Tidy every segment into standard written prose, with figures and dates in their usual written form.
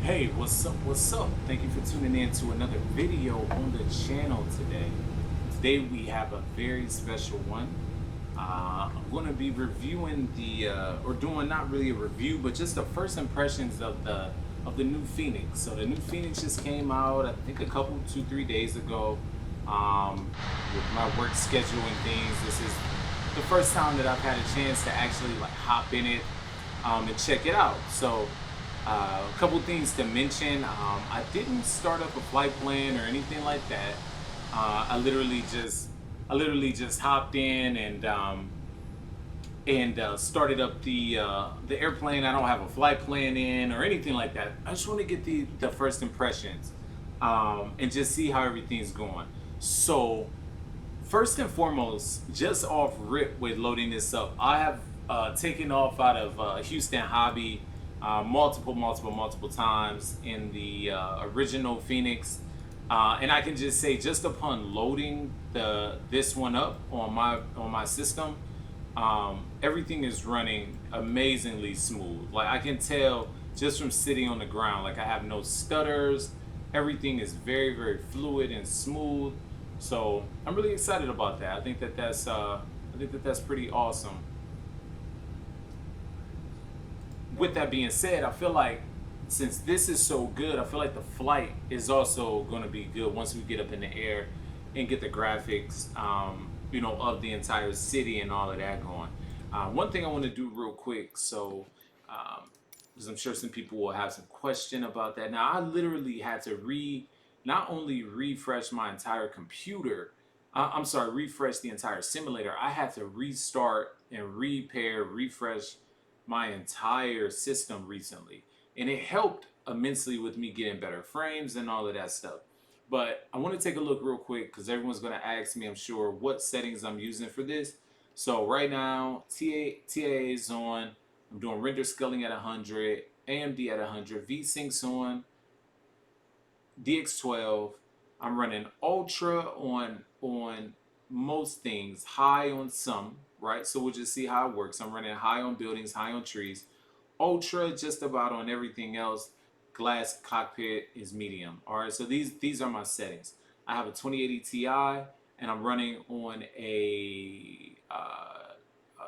Hey, what's up? What's up? Thank you for tuning in to another video on the channel today. Today we have a very special one. I'm going to be reviewing or doing not really a review, but just the first impressions of the new Fenix. So the new Fenix just came out, I think a couple, 2, 3 days ago. With my work schedule and things, this is the first time that I've had a chance to actually like hop in it and check it out. So a couple things to mention. I didn't start up a flight plan or anything like that. I literally just hopped in and started up the airplane. I don't have a flight plan in or anything like that. I just want to get the first impressions and just see how everything's going. So first and foremost, just off rip with loading this up, I have taken off out of Houston Hobby multiple times in the original Phoenix, and I can just say, just upon loading this one up on my system, everything is running amazingly smooth. Like I can tell just from sitting on the ground, like I have no stutters. Everything is very fluid and smooth. So I'm really excited about that. I think that that's pretty awesome. With that being said, I feel like since this is so good, I feel like the flight is also going to be good once we get up in the air and get the graphics, of the entire city and all of that going. One thing I want to do real quick, so because I'm sure some people will have some question about that. Now, I literally had to not only refresh my entire computer, I'm sorry, refresh the entire simulator. I had to restart and repair, refresh my entire system recently. And it helped immensely with me getting better frames and all of that stuff. But I want to take a look real quick because everyone's going to ask me, I'm sure, what settings I'm using for this. So right now, TAA is on. I'm doing render scaling at 100, AMD at 100, VSyncs on, DX12. I'm running ultra on most things, high on some, right? So we'll just see how it works. I'm running high on buildings, high on trees, ultra just about on everything else. Glass cockpit is medium. All right, so these are my settings. I have a 2080 Ti and I'm running on a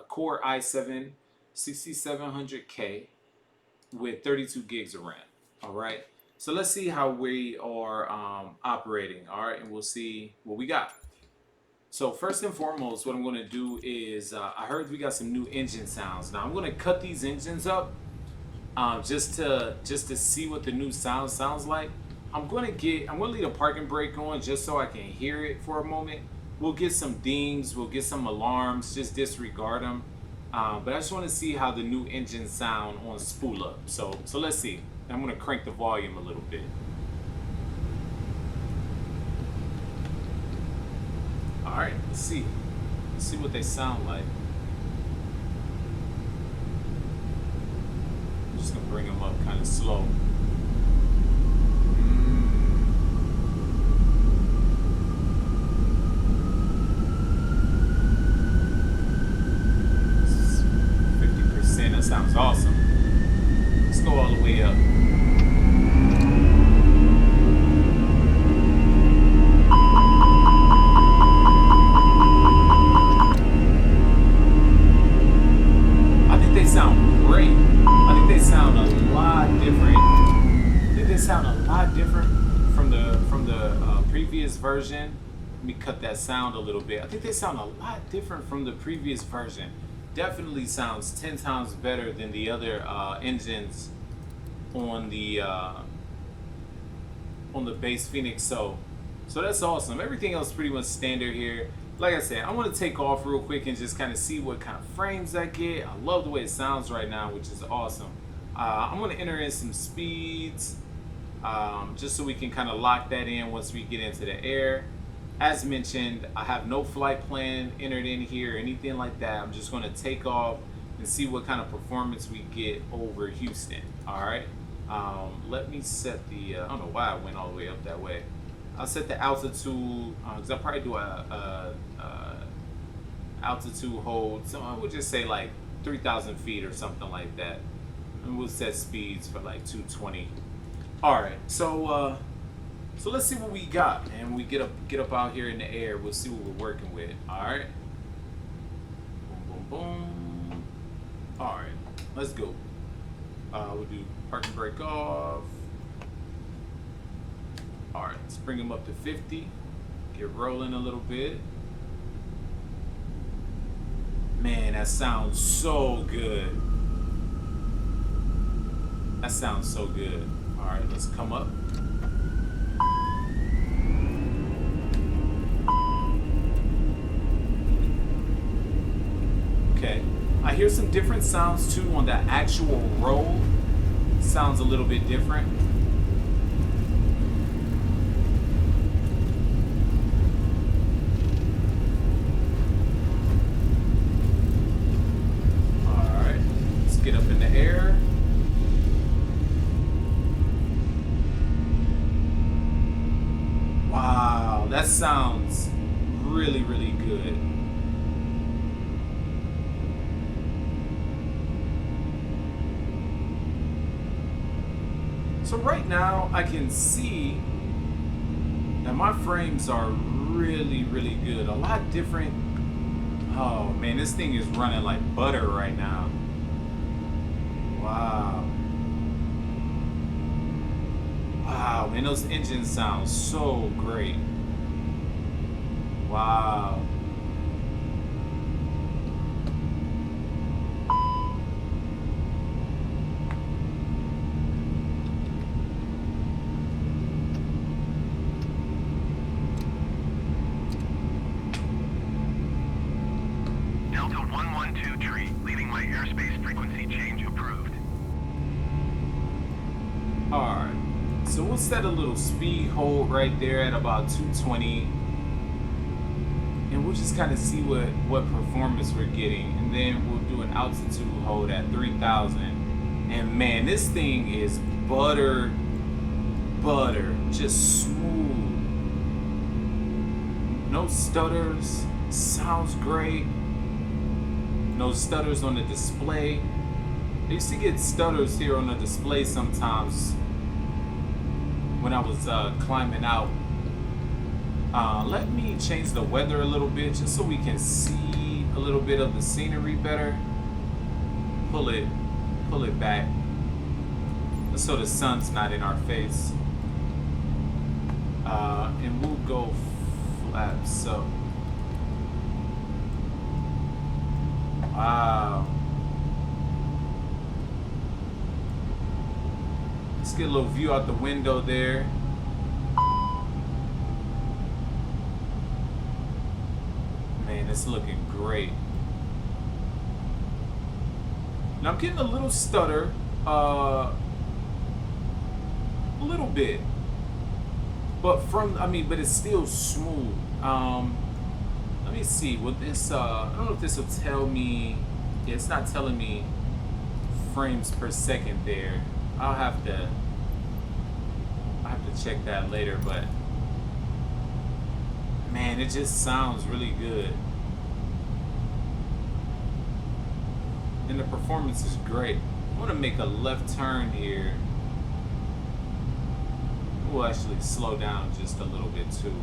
Core i7 6700K with 32 gigs of RAM. All right. So let's see how we are operating. All right, and we'll see what we got. So first and foremost, what I'm going to do is I heard we got some new engine sounds. Now I'm going to cut these engines up just to see what the new sounds like. I'm going to leave a parking brake on just so I can hear it for a moment. We'll get some dings, we'll get some alarms. Just disregard them. But I just want to see how the new engine sound on spool up. So let's see. I'm going to crank the volume a little bit. All right, let's see. Let's see what they sound like. I'm just gonna bring them up kind of slow. 50%. That sounds awesome. Let's go all the way up. I think they sound great. I think they sound a lot different. I think they sound a lot different from the previous version. Let me cut that sound a little bit. I think they sound a lot different from the previous version. Definitely sounds 10 times better than the other engines on the base Phoenix. So that's awesome. Everything else pretty much standard here. Like I said, I want to take off real quick and just kind of see what kind of frames I get. I love the way it sounds right now, which is awesome. I'm going to enter in some speeds just so we can kind of lock that in once we get into the air. As mentioned, I have no flight plan entered in here or anything like that. I'm just going to take off and see what kind of performance we get over Houston. All right. Let me set the, I don't know why I went all the way up that way. I'll set the altitude, because I'll probably do a altitude hold. So I would just say like 3,000 feet or something like that. And we'll set speeds for like 220. All right, so let's see what we got, man. When we get up out here in the air, we'll see what we're working with. All right. Boom, boom, boom. All right, let's go. We'll do park and brake off. All right, let's bring them up to 50. Get rolling a little bit. Man, that sounds so good. That sounds so good. All right, let's come up. Okay, I hear some different sounds too on the actual roll. Sounds a little bit different. All right, let's get up in the air. Wow, that sounds really, really good. So right now I can see that my frames are really, really good. A lot different. Oh man, this thing is running like butter right now. Wow. Wow, man, those engines sound so great. Wow. Delta 112 tree, leaving my airspace frequency change approved. Alright. So we'll set a little speed hold right there at about 220. And we'll just kind of see what performance we're getting. And then we'll do an altitude hold at 3,000. And man, this thing is butter. Just smooth. No stutters. Sounds great. No stutters on the display. I used to get stutters here on the display sometimes when I was climbing out. Let me change the weather a little bit just so we can see a little bit of the scenery better. Pull it back so the sun's not in our face. And we'll go flaps up. Wow. Let's get a little view out the window there. Man, it's looking great. Now I'm getting a little stutter, a little bit, but but it's still smooth. Let me see. Will this? I don't know if this will tell me. Yeah, it's not telling me frames per second there. I'll have to check that later. But man, it just sounds really good, and the performance is great. I want to make a left turn here. We'll actually slow down just a little bit too.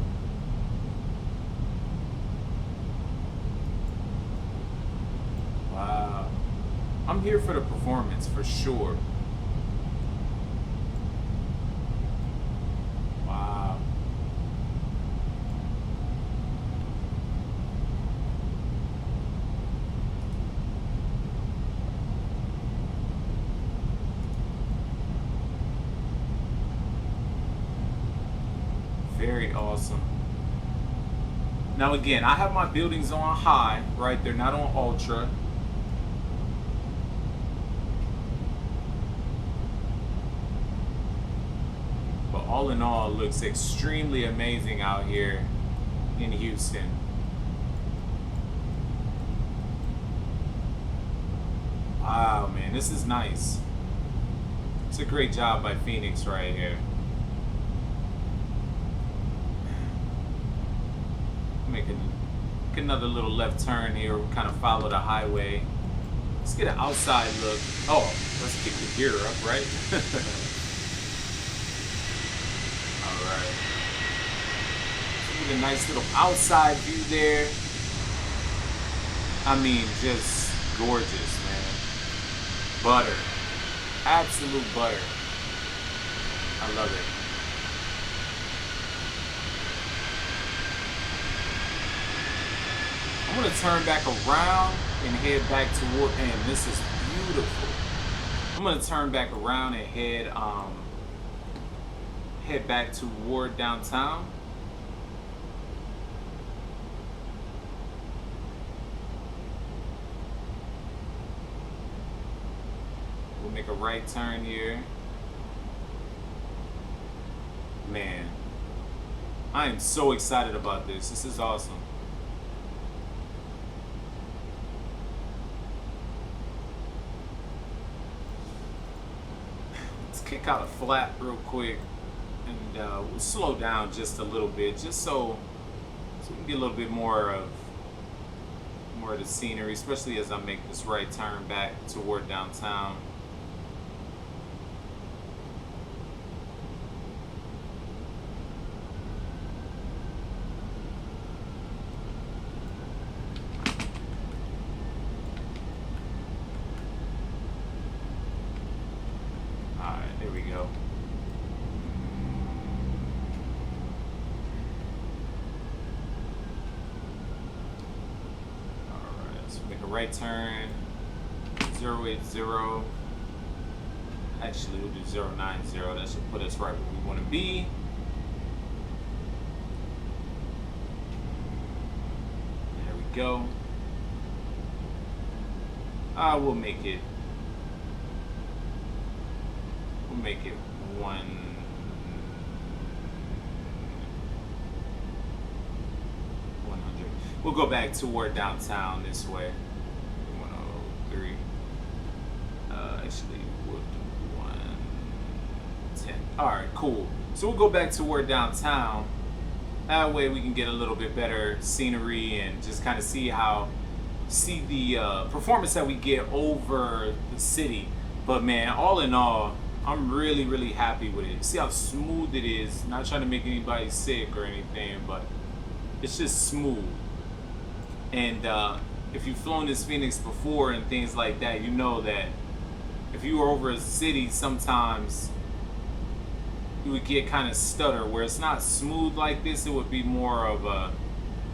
Wow. I'm here for the performance for sure. Wow. Very awesome. Now again, I have my buildings on high, right? They're not on ultra. But all in all, it looks extremely amazing out here in Houston. Wow, man, this is nice. It's a great job by Fenix right here. Making another little left turn here. We'll kind of follow the highway. Let's get an outside look. Oh, let's kick the gear up, right? get a nice little outside view there. I mean, just gorgeous, man. Butter. Absolute butter. I love it. I'm gonna turn back around and head back toward, and this is beautiful. I'm gonna turn back around and head back toward downtown. We'll make a right turn here. Man, I am so excited about this. This is awesome. Let's kick out a flap real quick, and we'll slow down just a little bit, just so we can get a little bit more of the scenery, especially as I make this right turn back toward downtown. There we go. Alright, so make a right turn. 080. Actually, we'll do 090. That should put us right where we want to be. There we go. We'll make it. We'll make it 100. We'll go back toward downtown this way. 103. Actually, we'll do 110. All right, cool. So we'll go back toward downtown. That way we can get a little bit better scenery and just kind of see the performance that we get over the city. But man, all in all, I'm really, really happy with it. See how smooth it is. Not trying to make anybody sick or anything, but it's just smooth. And if you've flown this Fenix before and things like that, you know that if you were over a city, sometimes you would get kind of stutter. Where it's not smooth like this, it would be more of a,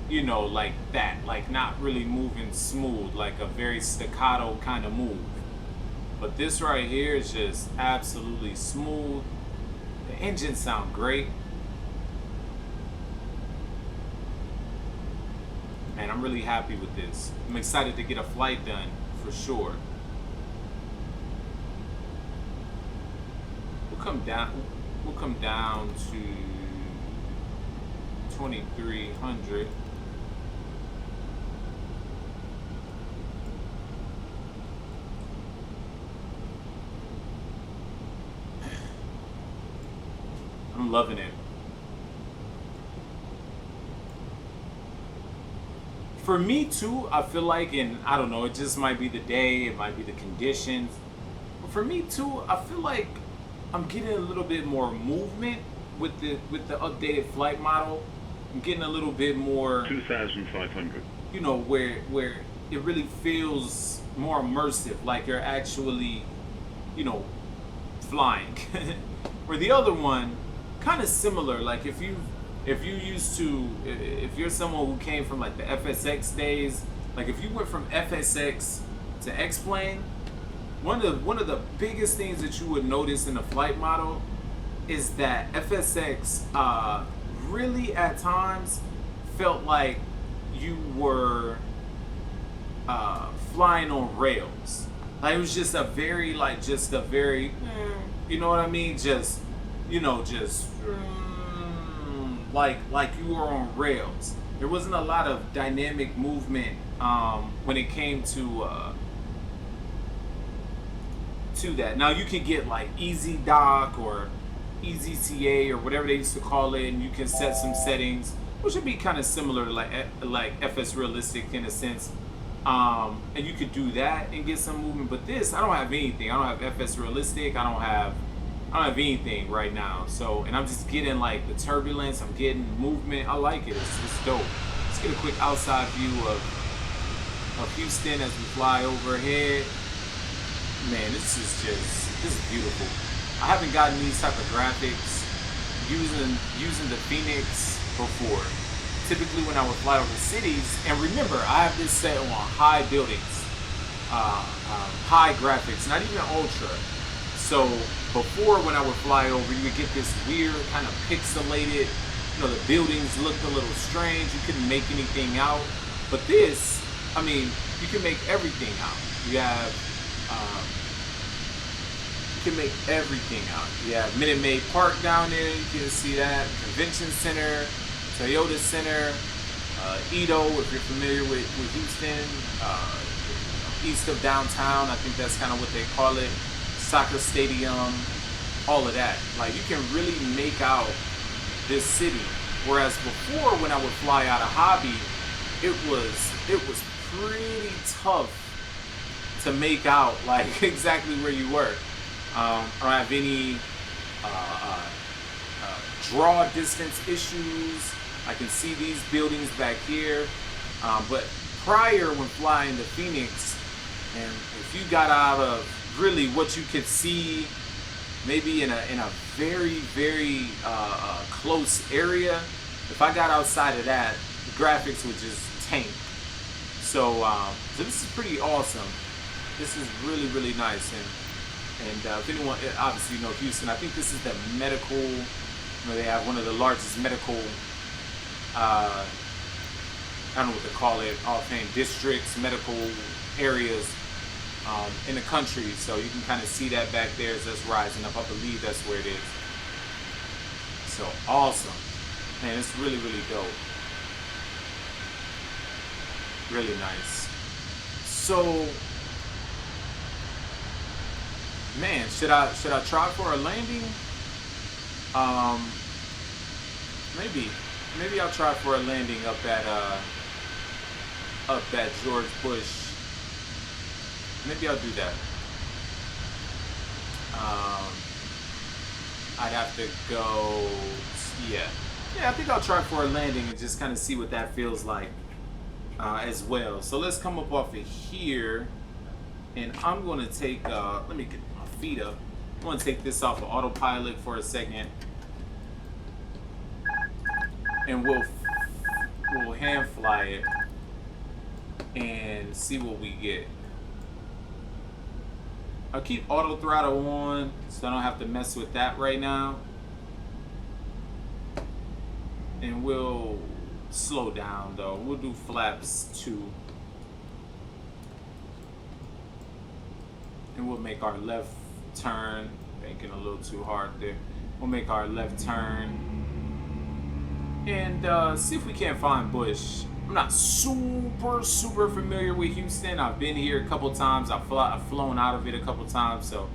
you know, like that. Like not really moving smooth, like a very staccato kind of move. But this right here is just absolutely smooth. The engines sound great. Man, I'm really happy with this. I'm excited to get a flight done for sure. We'll come down to 2300. I'm loving it. For me too, I feel like, and I don't know, it just might be the day, it might be the conditions. But for me too, I feel like I'm getting a little bit more movement with the updated flight model. I'm getting a little bit more 2,500. You know, where it really feels more immersive, like you're actually, you know, flying. Where the other one, kind of similar, like if you're someone who came from like the FSX days, like if you went from FSX to X-Plane, one of the biggest things that you would notice in the flight model is that FSX really at times felt like you were flying on rails. Like it was just a very, you know what I mean? Just, you know, just like you were on rails. There wasn't a lot of dynamic movement when it came to that. Now you could get like Easy Dock or Easy CA or whatever they used to call it, and you can set some settings, which would be kind of similar to like FS Realistic in a sense. And you could do that and get some movement. But this, I don't have anything. I don't have FS Realistic. I don't have I don't have anything right now. So, and I'm just getting like the turbulence. I'm getting movement. I like it. It's dope. Let's get a quick outside view of Houston as we fly overhead. Man, this is beautiful. I haven't gotten these type of graphics using the Fenix before. Typically when I would fly over cities, and remember, I have this set on high buildings, high graphics, not even ultra. So before, when I would fly over, you would get this weird kind of pixelated, the buildings looked a little strange. You couldn't make anything out. But this, I mean, you can make everything out. You have, you can make everything out. You have Minute Maid Park down there. You can see that. Convention Center, Toyota Center, Edo, if you're familiar with Houston, east of downtown. I think that's kind of what they call it. Soccer stadium, all of that. Like, you can really make out this city. Whereas before, when I would fly out of hobby, it was pretty tough to make out like exactly where you were. I don't have any draw distance issues. I can see these buildings back here. But prior, when flying the Fenix, and if you got out of really what you could see maybe in a very, very close area, if I got outside of that, the graphics would just tank. So this is pretty awesome. This is really, really nice. And if anyone, obviously, Houston, I think this is the medical, they have one of the largest medical, I don't know what they call it, offhand, districts, medical areas in the country. So you can kind of see that back there as that's rising up. I believe that's where it is. So awesome. Man, it's really, really dope. Really nice. So, man, should I try for a landing? Maybe I'll try for a landing up at George Bush. Maybe I'll do that. I'd have to go. Yeah, I think I'll try for a landing and just kind of see what that feels like as well. So let's come up off of here, and I'm going to take. Let me get my feet up. I'm going to take this off of autopilot for a second, and we'll hand fly it and see what we get. I'll keep auto throttle on so I don't have to mess with that right now. And we'll slow down though. We'll do flaps 2. And we'll make our left turn. Banking a little too hard there. We'll make our left turn. And see if we can't find Bush. I'm not super familiar with Houston. I've been here a couple times. I've flown out of it a couple times, so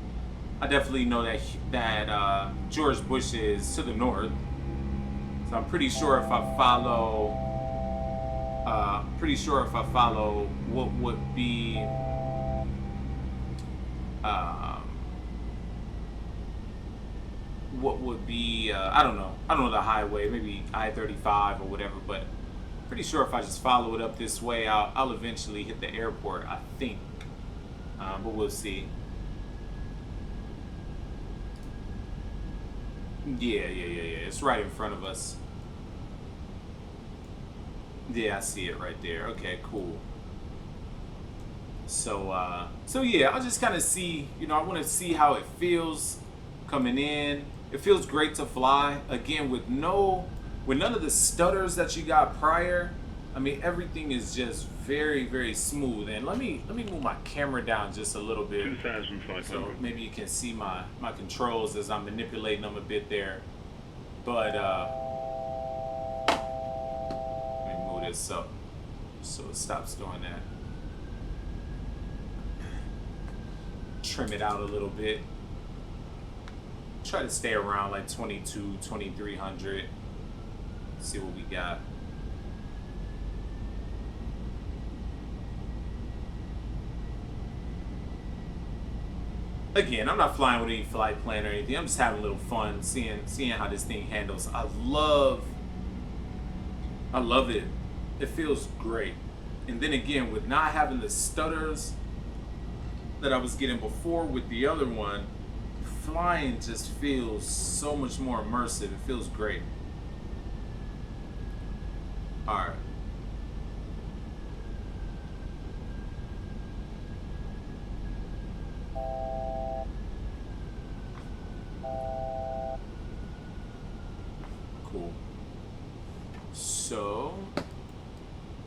I definitely know that George Bush is to the north. So I'm pretty sure if I follow, what would be, I don't know the highway, maybe I-35 or whatever, but pretty sure if I just follow it up this way, I'll eventually hit the airport, I think. But we'll see. Yeah. It's right in front of us. Yeah, I see it right there. Okay, cool. So yeah, I'll just kind of see, I want to see how it feels coming in. It feels great to fly again with none of the stutters that you got prior. I mean, everything is just very, very smooth. And let me move my camera down just a little bit, 2,500. so maybe you can see my controls as I'm manipulating them a bit there. But let me move this up so it stops doing that. Trim it out a little bit. Try to stay around like 2,300. See what we got. again, I'm not flying with any flight plan or anything. I'm just having a little fun, seeing how this thing handles. I love it. It feels great. And then again, with not having the stutters that I was getting before with the other one, flying just feels so much more immersive. It feels great. All right. Cool. So,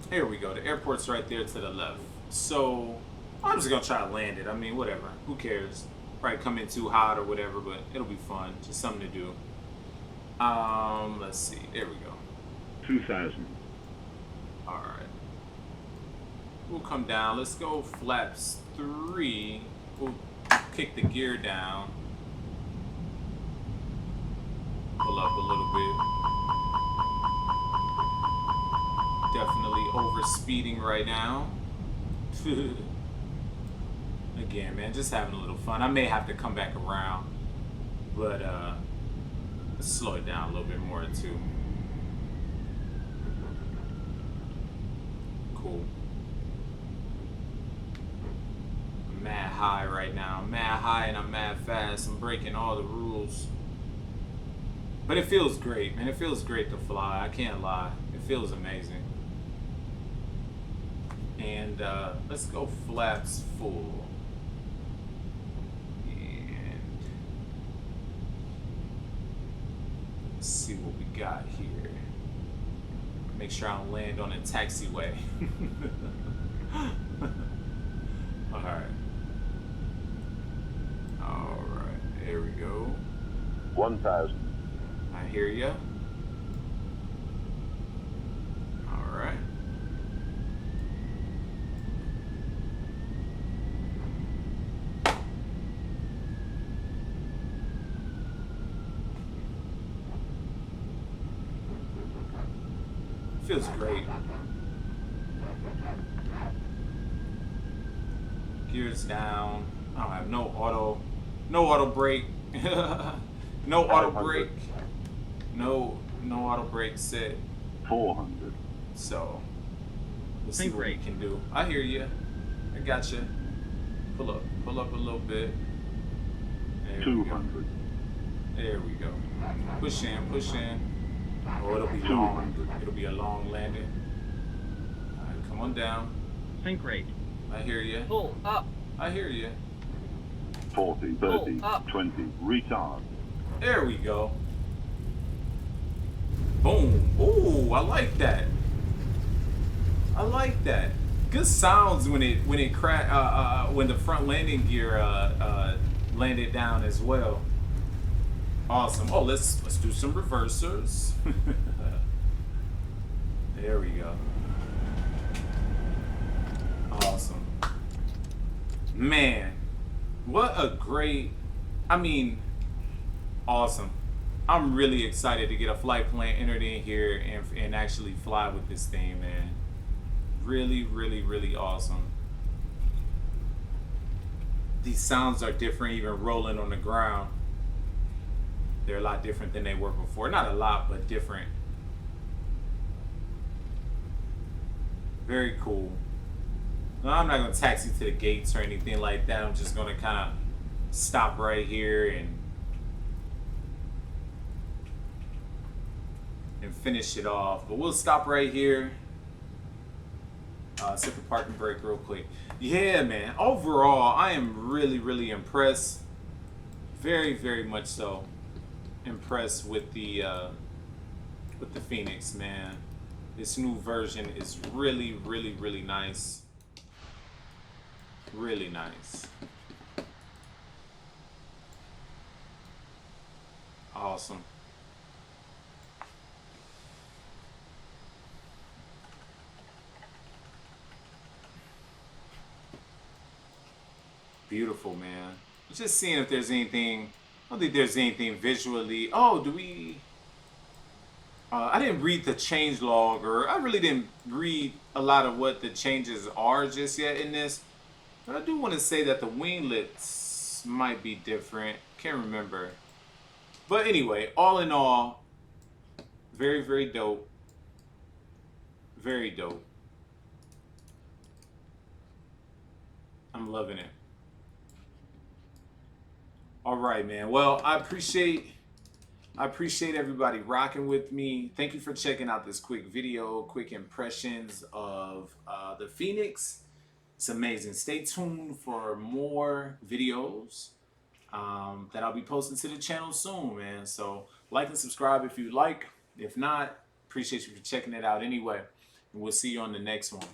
here we go. The airport's right there to the left. So, I'm just gonna try to land it. I mean, whatever. Who cares? Probably come in too hot or whatever, but it'll be fun. Just something to do. Let's see. There we go. 2000. All right. We'll come down. Let's go flaps 3. We'll kick the gear down. Pull up a little bit. Definitely over speeding right now. Again, man, just having a little fun. I may have to come back around, but let's slow it down a little bit more too. Cool. I'm mad high right now. I'm mad high and I'm mad fast. I'm breaking all the rules. But it feels great, man. It feels great to fly. I can't lie. It feels amazing. And let's go flaps full. And let's see what we got here. Make sure I don't land on a taxiway. Alright. Alright, there we go. 1000. I hear ya. Alright. Feels great. Gears down. I don't have no auto brake. No auto brake. No auto brake set. 400. So let's see what we can do. I hear you. I got you. Pull up a little bit. There 200. There we go. Push in. Oh, it'll be long. It'll be a long landing. All right, come on down. Sync rate. I hear you. Pull up. I hear you. 40, 30, 20. Retard. There we go. Boom. Ooh, I like that. I like that. Good sounds when it when the front landing gear landed down as well. Awesome. Oh, let's do some reversers. There we go. Awesome. Man, what a great, awesome. I'm really excited to get a flight plan entered in here and actually fly with this thing, man. Really, really, really awesome. These sounds are different, even rolling on the ground. They're a lot different than they were before. Not a lot, but different. Very cool. No, I'm not going to taxi to the gates or anything like that. I'm just going to kind of stop right here and finish it off. But we'll stop right here. Set the parking brake real quick. Yeah, man. Overall, I am really, really impressed. Very, very much so. Impressed with the Fenix, man. This new version is really, really, really nice. Really nice. Awesome. Beautiful, man. Just seeing if there's anything. I don't think there's anything visually. Oh, do we? I didn't read the change log, or I really didn't read a lot of what the changes are just yet in this. But I do want to say that the winglets this might be different. Can't remember. But anyway, all in all, very, very dope. Very dope. I'm loving it. All right, man. Well, I appreciate everybody rocking with me. Thank you for checking out this quick video, quick impressions of the Fenix. It's amazing. Stay tuned for more videos that I'll be posting to the channel soon, man. So like and subscribe if you like. If not, appreciate you for checking it out anyway. And we'll see you on the next one.